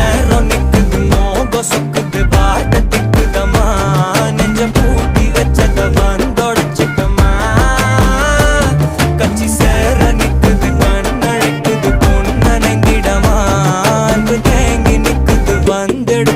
நேரம் நிக்குது மோகம் சொக்குது வாட்ட திக்குதமா நெஞ்ச பூட்டி வச்சத வந்தொடச்சிட்டமா கச்சி சேர நிக்குது கண்ணழைக்குது பொண்ணனைந்திடமா அன்பு தேங்கி நிக்குது வந்துட